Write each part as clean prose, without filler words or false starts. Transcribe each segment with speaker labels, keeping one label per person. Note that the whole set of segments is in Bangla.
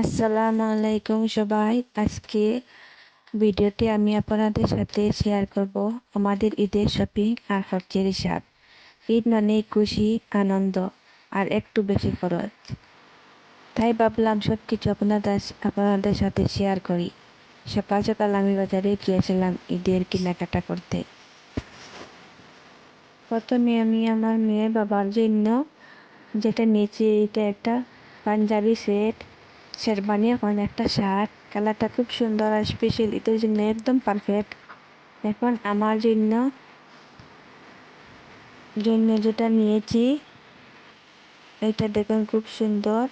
Speaker 1: আসসালামু আলাইকুম সবাই। আজকে ভিডিওতে আমি আপনাদের সাথে শেয়ার করব আমাদের ঈদের শপিং আর খরচের হিসাব। ঈদ মানে খুশি, আনন্দ আর একটু বেশি খরচ, তাই ভাবলাম সব কিছু আপনাদের সাথে শেয়ার করি। সকাল সকাল আমি বাজারে গিয়েছিলাম ঈদের কেনাকাটা করতে। প্রথমে আমি আমার মেয়ের বাবার জন্য যেটা নিয়েছি, এটা একটা পাঞ্জাবি সেট, শেরবানি, এখন একটা শার্ট। কালারটা খুব সুন্দর আর স্পেশাল, এটার জন্য একদম পারফেক্ট। এখন আমার জন্য যেটা নিয়েছি, এটা দেখুন খুব সুন্দর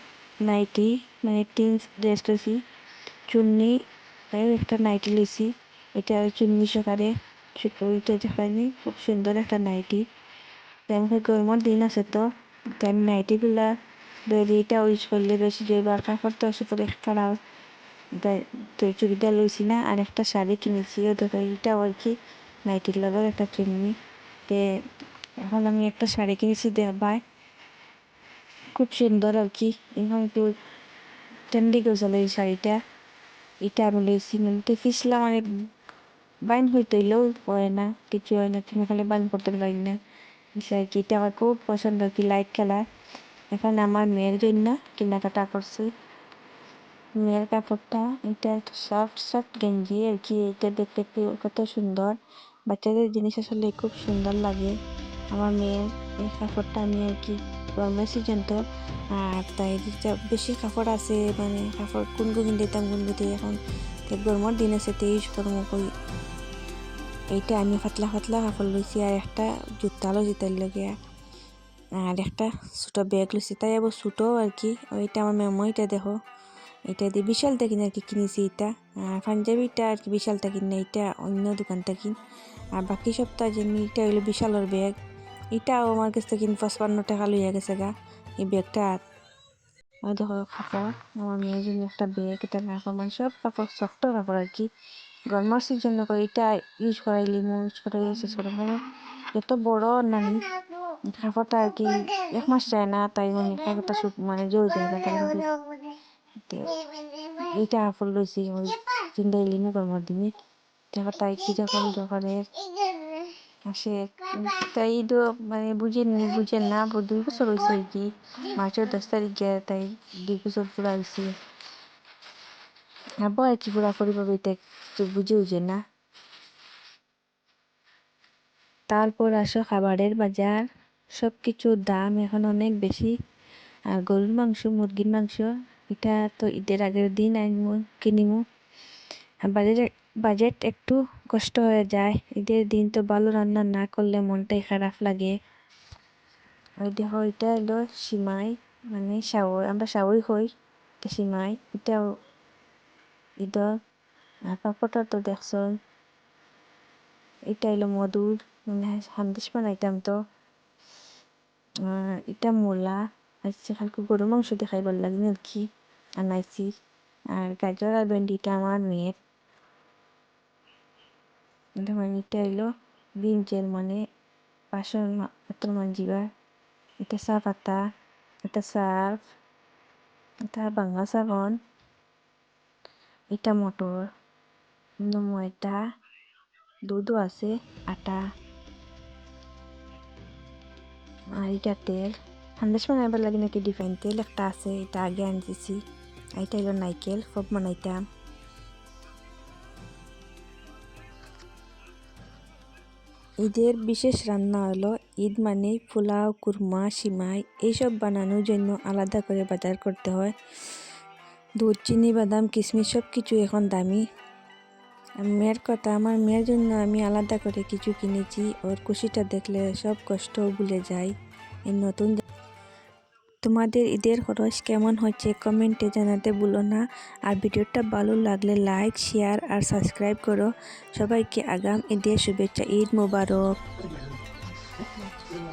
Speaker 1: নাইটি, মানে টিন ড্রেস লইছি, চুন্নি একটা নাইটি লইছি, এটা চুন্নি সকারে ওইটা দেখায়নি, খুব সুন্দর একটা নাইটি। তাই গরমের দিন আছে তো, তাই আমি নাইটিগুলা এটা ইউজ করলে বেশি জৈবার কাপড়টা আছে পরে খারাপ, তো চুড়িদার লইছি না। আর একটা শাড়ি কিনেছি, এটাও আর কি নাইটির লগের একটা চুন্নি। তে এখন আমি একটা শাড়ি কিনেছি দেখাই, খুব সুন্দর আর কি। এখন একটু ট্রেন্ডি গেছিল এই শাড়িটা। এটা আমি লইছি, মানে পিছলা মানে বাইন হইতে হইলেও হয় না, কিছু হয় না, তুমি খালি বাইন করতে পারি না। আর কি এটা আমার খুব পছন্দ আর কি, লাইট কালার। এখন আমার মেয়ের জন্য কেনাকাটা করছি। মেয়ের কাপড়টা এটা একটা সফট গেঞ্জি আর কি, এটা দেখতে কত সুন্দর। বাচ্চাদের জিনিস আসলে খুব সুন্দর লাগে। আমার মেয়ের এই কাপড়টা আমি আর কি গরমের সিজন তো, আর তাই বেশি কাপড় আছে, মানে কাপড় কোন দিতাম এখন গরমের দিন আছে তো ইউজ করবো কই। এইটা আমি পাতলা কাপড় লইছি, আর একটা জুতা লইছি তার লগে, আর একটা ছোট ব্যাগ লইছি, তাই আবার ছোটো আর কি। ওইটা আমার মেমোইটা দেখো, এটা দিয়ে বিশালটা কিনে আর কি কিনেছি এটা। আর পাঞ্জাবিটা আর কি বিশালটা কিনে, এটা অন্য দোকানটা কিন। আর বাকি সপ্তাহ যেমনি এটা হইলো বিশালের ব্যাগ, এটাও আমার কাছ থেকে 55 টাকা লইয়া গেছে গা এই ব্যাগটা। আর দেখো কাপড়, আমার মেয়ের জন্য একটা ব্যাগ, এটা কাপড় মানে সব কাপড় শক্ত কাপড় আর কি। গরমের সিজন করে এটা ইউজ করাইলি ইউজ করাই শেষ করে, মানে যত বড় নানি কাপড়টা আর কি 1 মাস যায় না, তাই মানে কাপড়টা মানে জোর যায় না। এইটা কাপড় লইছি ওই চিন্তাইলি না গরমের দিনে। তারপর তাই কি যখন আসে, তাই তো মানে বুঝে না 2 বছর হয়েছে আর কি, মার্চের 10 তারিখ গিয়ে, তাই 2 বছর পুরা হয়েছে। আবার আর কি পুরাপুরি ভাবে এটা বুঝে না। তারপর আসো খাবারের বাজার, সব কিছুর দাম এখন অনেক বেশি। আর গরুর মাংস, মুরগির মাংস, এটা তো ঈদের আগের দিন আনবো কিনিমু। বাজেট একটু কষ্ট হয়ে যায়, ঈদের দিন তো ভালো রান্না না করলে মনটাই খারাপ লাগে। ওই দেখো এটা হলো সিমাই, মানে সাউই, আমরা সাউই হই সিমাই, এটাও ঈদের। আর পাপড়টা তো দেখছো, এটা হলো মধুর, মানে সন্দেশ বানাইতাম তো। এটা মূলা, আজকে কালকে গরু মাংস দেখাই ভালো লাগে আর কি আনাইছি। আর গাজর আর ভেন্ডিটা আমার মেয়ের। মানে এটা হইলো ব্রিঞ্জেল, মানে বাসন পাতল মাঞ্জিবার। এটা চা পাতা, এটা সার্ফ, এটা বাংলা সাবান, এটা মটর, ময়দা, দুধও আছে, আটা, আর এটা তেল। সন্দেশ বানাইবার লাগে নাকি ডিফাইন তেল একটা আছে, এটা আগে আনতেছি। এটা হলো নাইকেল, ফব বানাইতাম। ঈদের বিশেষ রান্না হলো, ঈদ মানে পোলাও, কুরমা, সিমাই, এইসব বানানোর জন্য আলাদা করে বাজার করতে হয়। দুধ, চিনি, বাদাম, কিশমিশ সব কিছু এখন দামি। মেয়ের কথা, আমার মেয়ের জন্য আমি আলাদা করে কিছু কিনেছি, ওর খুশিটা দেখলে সব কষ্ট ভুলে যায়। এই নতুন তোমাদের ঈদের খরচ কেমন হচ্ছে কমেন্টে জানাতে ভুলো না। আর ভিডিওটা ভালো লাগলে লাইক, শেয়ার আর সাবস্ক্রাইব করো। সবাইকে আগাম ঈদের শুভেচ্ছা, ঈদ মোবারক।